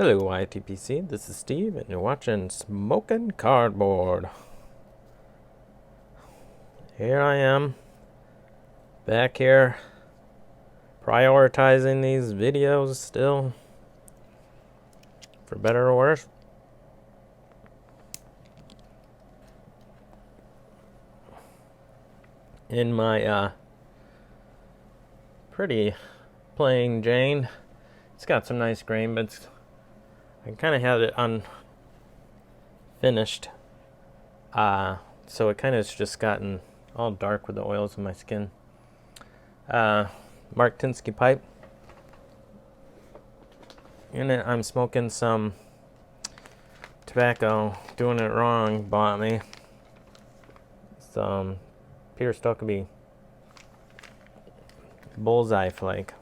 Hello ITPC, this is Steve and you're watching Smoking Cardboard. Here I am, back here, prioritizing these videos still, for better or worse. In my pretty plain Jane. It's got some nice grain, but I kind of had it unfinished. So it kind of has just gotten all dark with the oils in my skin. Mark Tinsky pipe. In it, I'm smoking some tobacco. Doing it wrong bought me some Peter Stokkebye Bullseye flake.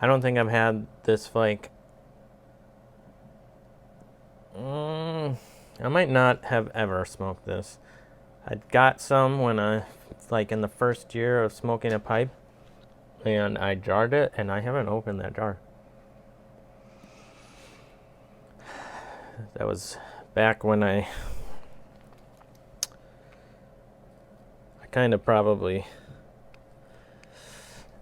I don't think I've had this flake. I might not have ever smoked this. I got some when in the first year of smoking a pipe, and I jarred it, and I haven't opened that jar. That was back when I kind of probably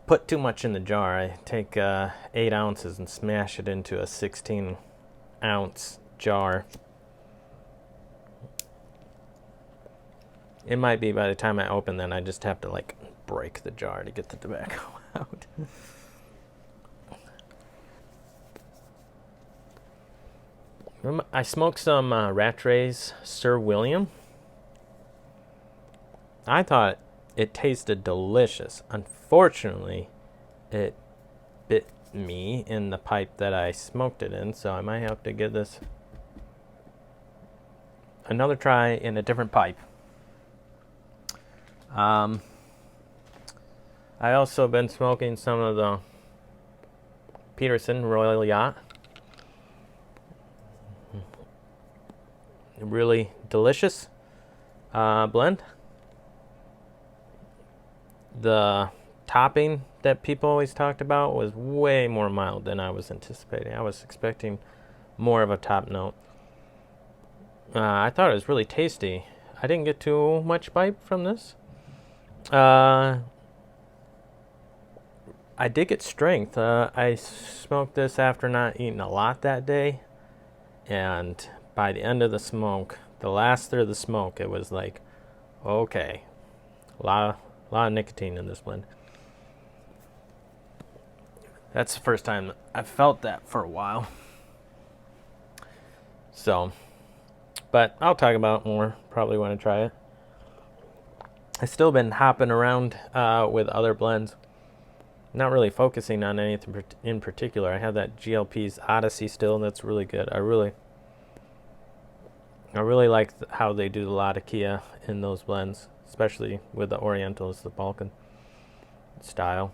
put too much in the jar. I take 8 ounces and smash it into a 16-ounce jar. It might be by the time I open, then I just have to break the jar to get the tobacco out. I smoked some Rattray's Sir William. I thought it tasted delicious. Unfortunately, it bit me in the pipe that I smoked it in, so I might have to give this another try in a different pipe. I also been smoking some of the Peterson Royal Yacht. Really delicious blend. The topping that people always talked about was way more mild than I was anticipating. I was expecting more of a top note. I thought it was really tasty. I didn't get too much pipe from this. I did get strength. I smoked this after not eating a lot that day, and by the end of the smoke, the last third of the smoke, it was like, okay, a lot of nicotine in this blend. That's the first time I felt that for a while. So, but I'll talk about it more probably when I try it. I've still been hopping around with other blends, not really focusing on anything in particular. I have that GLP's Odyssey still, that's really good. I really like how they do the Latakia in those blends, especially with the Orientals, the Balkan style.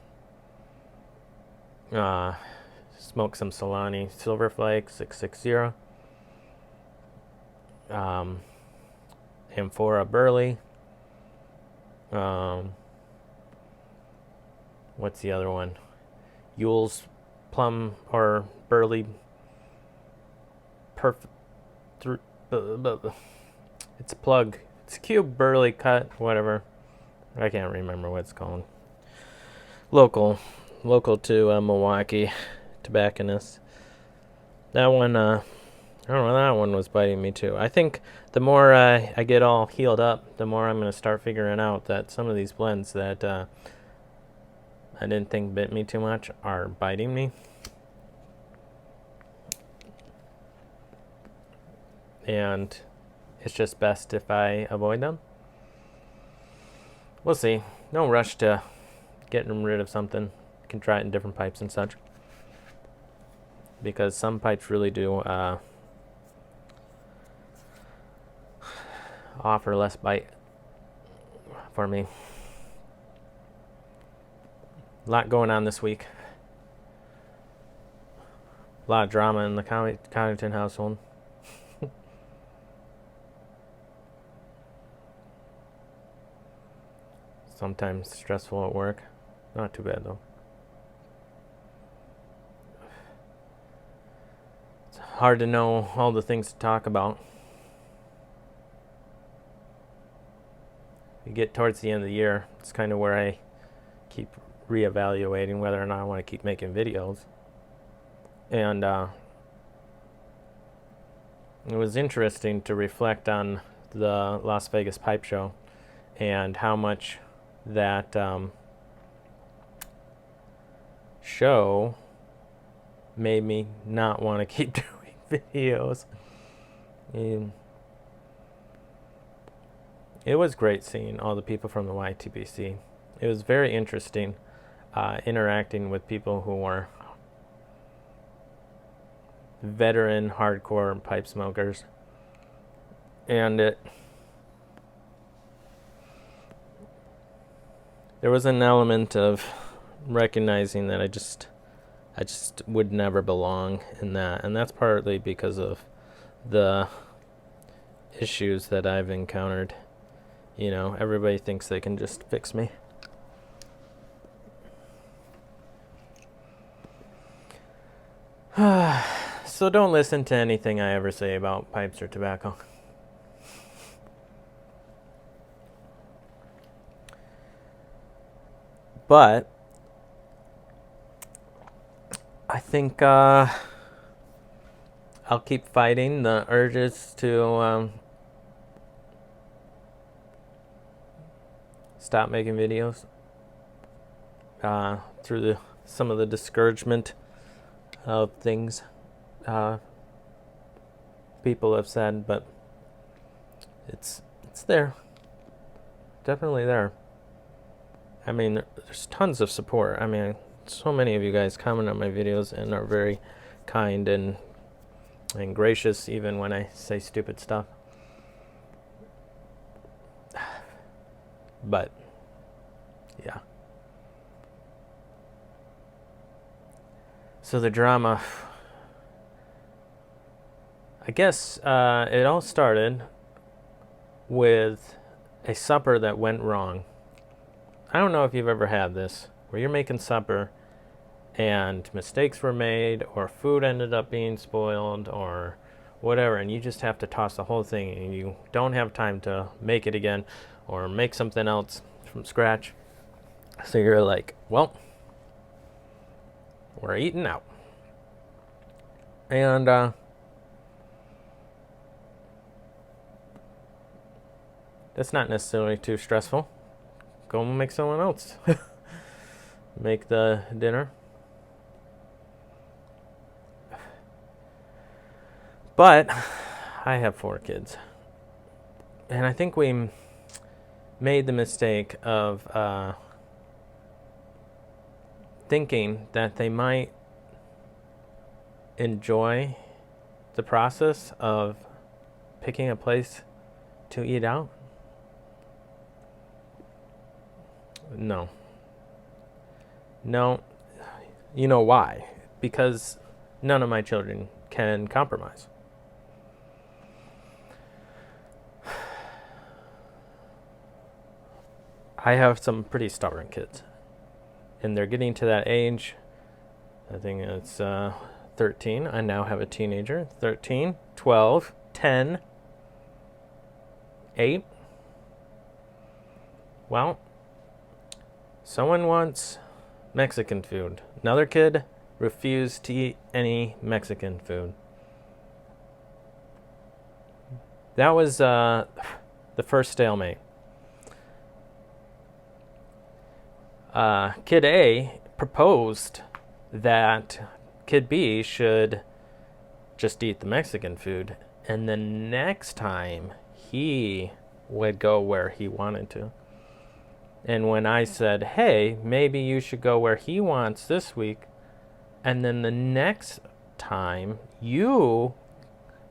Smoke some Solani Silver Flake 660. Amphora Burley. What's the other one? Yule's Plum or Burley Perfect. It's a plug. It's a cube Burley cut, whatever. I can't remember what it's called. Local to Milwaukee tobacconist. That one, I don't know, that one was biting me too. I think the more I get all healed up, the more I'm going to start figuring out that some of these blends that I didn't think bit me too much are biting me. And it's just best if I avoid them. We'll see. No rush to getting rid of something. You can try it in different pipes and such. Because some pipes really do offer less bite for me. A lot going on this week. A lot of drama in the Coddington household. Sometimes stressful at work. Not too bad though. hard to know all the things to talk about. You get towards the end of the year, it's kind of where I keep reevaluating whether or not I want to keep making videos. And it was interesting to reflect on the Las Vegas Pipe Show and how much that show made me not want to keep doing videos. And it was great seeing all the people from the YTBC. It was very interesting interacting with people who were veteran hardcore pipe smokers. And there was an element of recognizing that I just would never belong in that, and that's partly because of the issues that I've encountered. You know, everybody thinks they can just fix me. So don't listen to anything I ever say about pipes or tobacco. But I think I'll keep fighting the urges to stop making videos through some of the discouragement of things people have said, but it's there, definitely there. I mean, there's tons of support. I mean, so many of you guys comment on my videos and are very kind and gracious even when I say stupid stuff. But yeah. So the drama, I guess it all started with a supper that went wrong. I don't know if you've ever had this, where you're making supper and mistakes were made, or food ended up being spoiled, or whatever, and you just have to toss the whole thing and you don't have time to make it again or make something else from scratch. So you're like, well, we're eating out. And that's not necessarily too stressful. Go make someone else make the dinner. But I have 4 kids. And I think we made the mistake of thinking that they might enjoy the process of picking a place to eat out. No. You know why? Because none of my children can compromise. I have some pretty stubborn kids, and they're getting to that age. I think it's 13. I now have a teenager. 13, 12, 10, 8. Well, someone wants Mexican food. Another kid refused to eat any Mexican food. That was the first stalemate. Kid A proposed that Kid B should just eat the Mexican food, and the next time he would go where he wanted to. And when I said, hey, maybe you should go where he wants this week, and then the next time you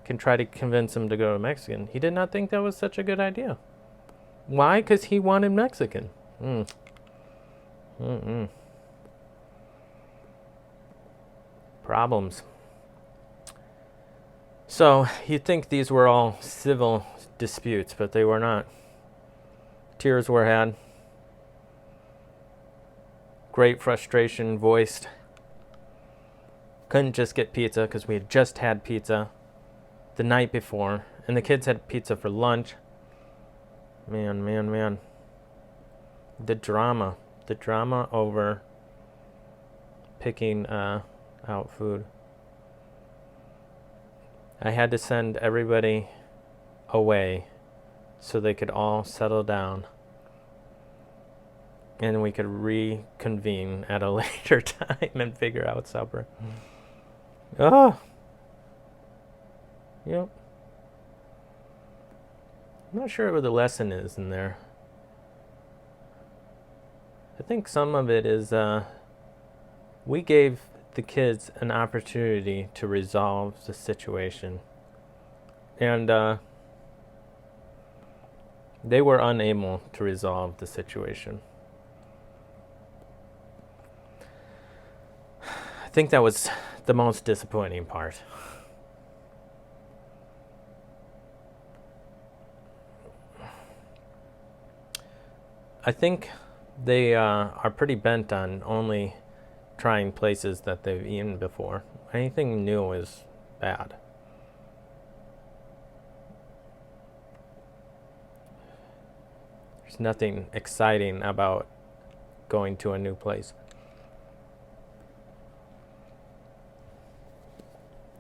can try to convince him to go to Mexican, he did not think that was such a good idea. Why? Because he wanted Mexican. Problems. So you'd think these were all civil disputes, but they were not. Tears were had. Great frustration voiced. couldn't just get pizza because we had just had pizza the night before, and the kids had pizza for lunch. Man. The drama over picking out food. I had to send everybody away so they could all settle down and we could reconvene at a later time and figure out supper. Oh. Yep. I'm not sure what the lesson is in there. I think some of it is we gave the kids an opportunity to resolve the situation. And they were unable to resolve the situation. I think that was the most disappointing part. I think they are pretty bent on only trying places that they've eaten before. Anything new is bad. There's nothing exciting about going to a new place.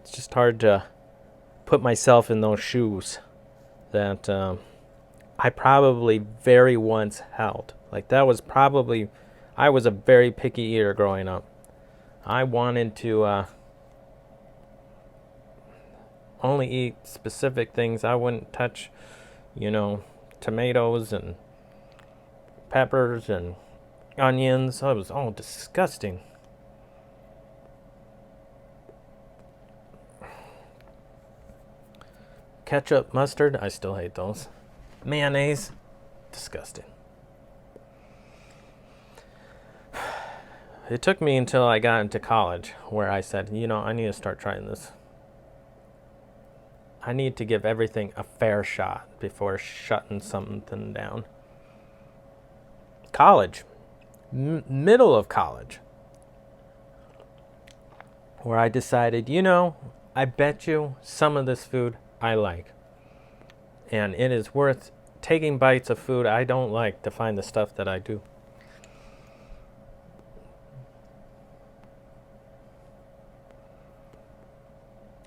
It's just hard to put myself in those shoes that I probably very once held. Like that was probably, I was a very picky eater growing up. I wanted to only eat specific things. I wouldn't touch, tomatoes and peppers and onions. It was all disgusting. Ketchup, mustard, I still hate those. Mayonnaise, disgusting. It took me until I got into college where I said, I need to start trying this. I need to give everything a fair shot before shutting something down. College, middle of college, where I decided, I bet you some of this food I like. And it is worth taking bites of food I don't like to find the stuff that I do.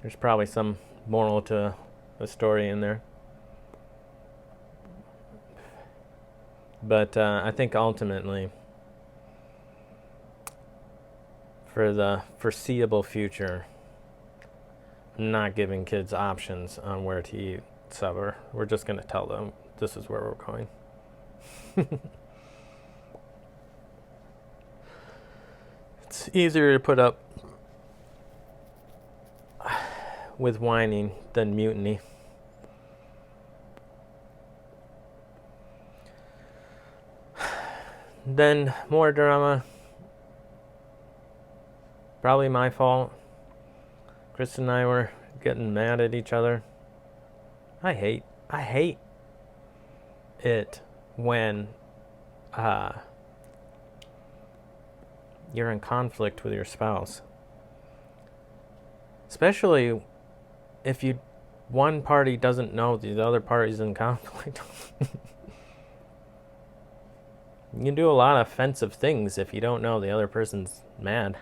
There's probably some moral to the story in there. But I think ultimately, for the foreseeable future, I'm not giving kids options on where to eat supper. We're just going to tell them this is where we're going. It's easier to put up with whining than mutiny. Then more drama. Probably my fault. Chris and I were getting mad at each other. I hate it when you're in conflict with your spouse. Especially if one party doesn't know the other party's in conflict. You can do a lot of offensive things if you don't know the other person's mad.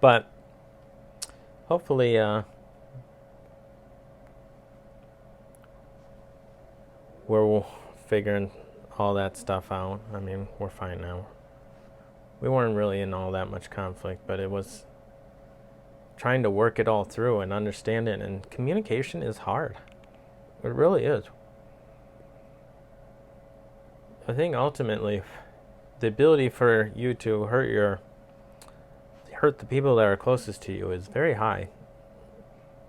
But hopefully we're figuring all that stuff out. I mean, we're fine now. We weren't really in all that much conflict, but it was trying to work it all through and understand it. And communication is hard. It really is. I think ultimately the ability for you to hurt the people that are closest to you is very high.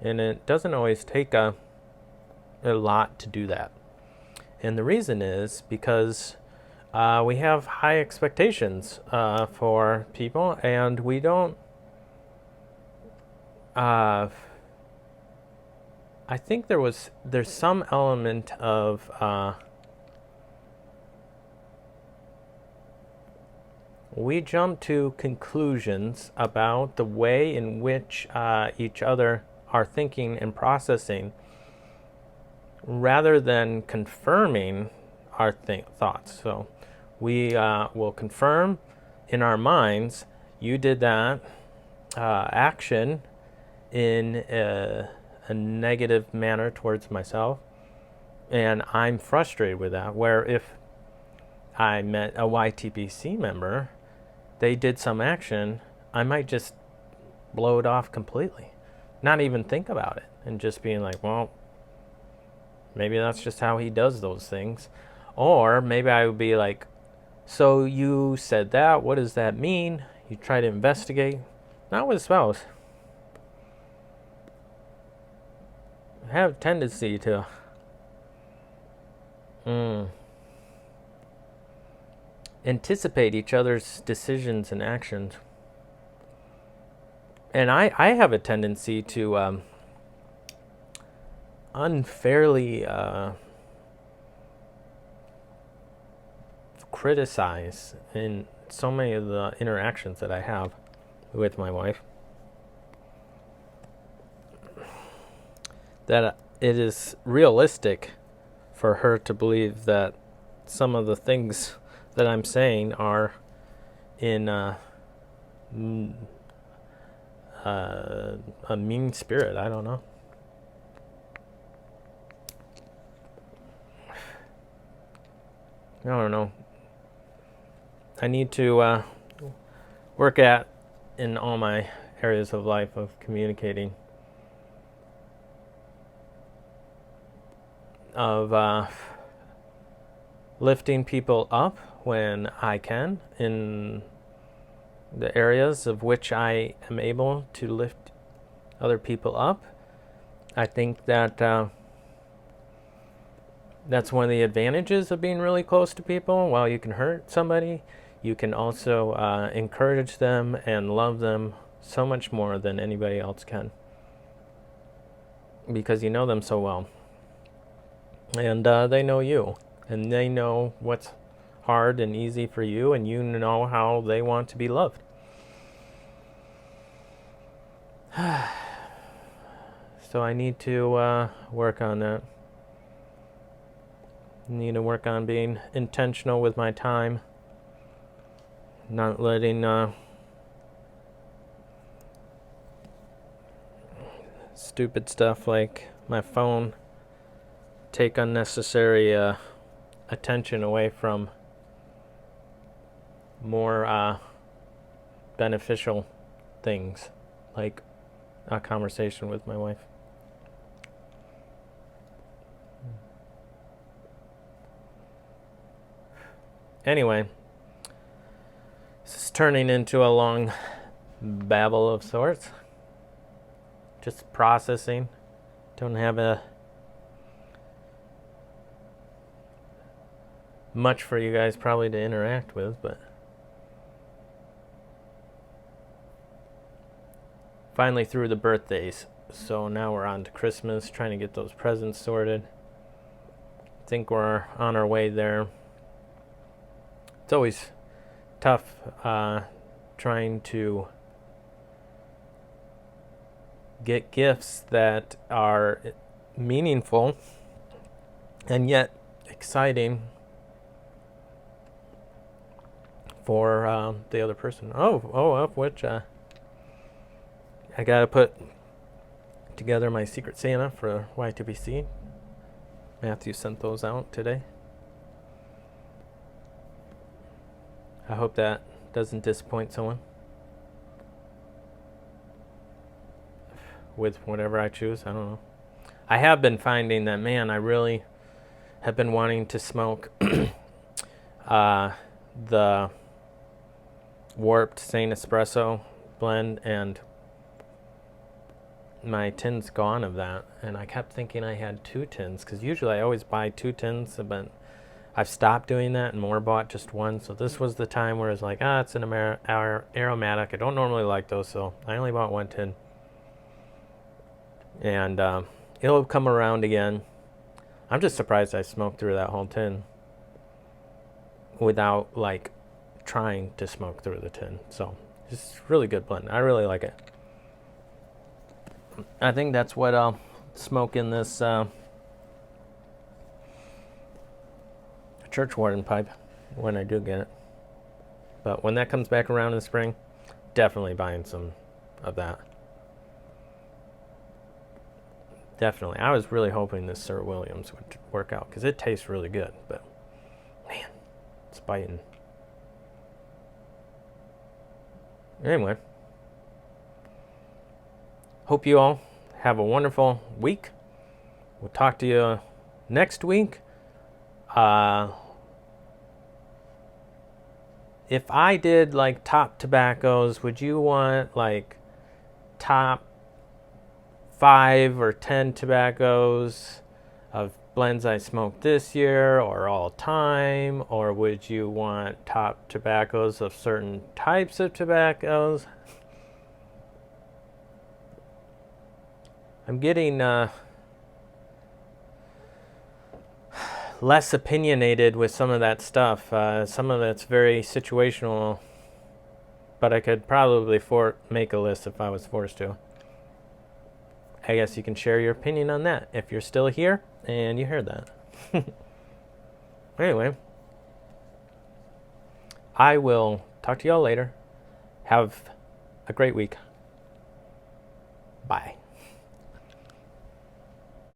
And it doesn't always take a lot to do that. And the reason is because we have high expectations for people, and we don't. I think there's some element of we jump to conclusions about the way in which each other are thinking and processing rather than confirming our thoughts. So we will confirm in our minds, you did that action in a negative manner towards myself, and I'm frustrated with that. Where if I met a YTPC member, they did some action, I might just blow it off completely, not even think about it, and just being like, well, maybe that's just how he does those things. Or maybe I would be like, so you said that, what does that mean? You try to investigate. Not with a spouse. I have a tendency to anticipate each other's decisions and actions. And I have a tendency to unfairly criticize in so many of the interactions that I have with my wife, that it is realistic for her to believe that some of the things that I'm saying are in a mean spirit. I don't know. I don't know. I need to work at in all my areas of life of communicating, of lifting people up when I can in the areas of which I am able to lift other people up. I think that that's one of the advantages of being really close to people. While you can hurt somebody, you can also encourage them and love them so much more than anybody else can, because you know them so well. And they know you, and they know what's hard and easy for you, and you know how they want to be loved. So I need to work on that. I need to work on being intentional with my time, not letting stupid stuff like my phone take unnecessary attention away from more beneficial things, like a conversation with my wife. Anyway, this is turning into a long babble of sorts. Just processing. Don't have much for you guys probably to interact with, but finally through the birthdays. So now we're on to Christmas, trying to get those presents sorted. I think we're on our way there. It's always tough trying to get gifts that are meaningful and yet exciting for the other person. Of which I gotta put together my Secret Santa for Y2BC. Matthew sent those out today. I hope that doesn't disappoint someone with whatever I choose. I don't know. I have been finding that, man, I really have been wanting to smoke the warped Saint Espresso blend, and my tin's gone of that. And I kept thinking I had 2 tins, because usually I always buy 2 tins, but I've stopped doing that and more bought just one. So this was the time where it's like, it's an aromatic. I don't normally like those, so I only bought 1 tin. And it'll come around again. I'm just surprised I smoked through that whole tin without trying to smoke through the tin. So it's really good blend. I really like it. I think that's what I'll smoke in this church warden pipe when I do get it. But when that comes back around in the spring, definitely buying some of that. Definitely. I was really hoping this Sir Williams would work out because it tastes really good. But man, it's biting. Anyway, hope you all have a wonderful week. We'll talk to you next week. If I did like top tobaccos, would you want like top 5 or 10 tobaccos of blends I smoked this year or all time? Or would you want top tobaccos of certain types of tobaccos? I'm getting less opinionated with some of that stuff. Some of it's very situational, but I could probably make a list if I was forced to. I guess you can share your opinion on that if you're still here and you heard that. Anyway, I will talk to y'all later. Have a great week. Bye.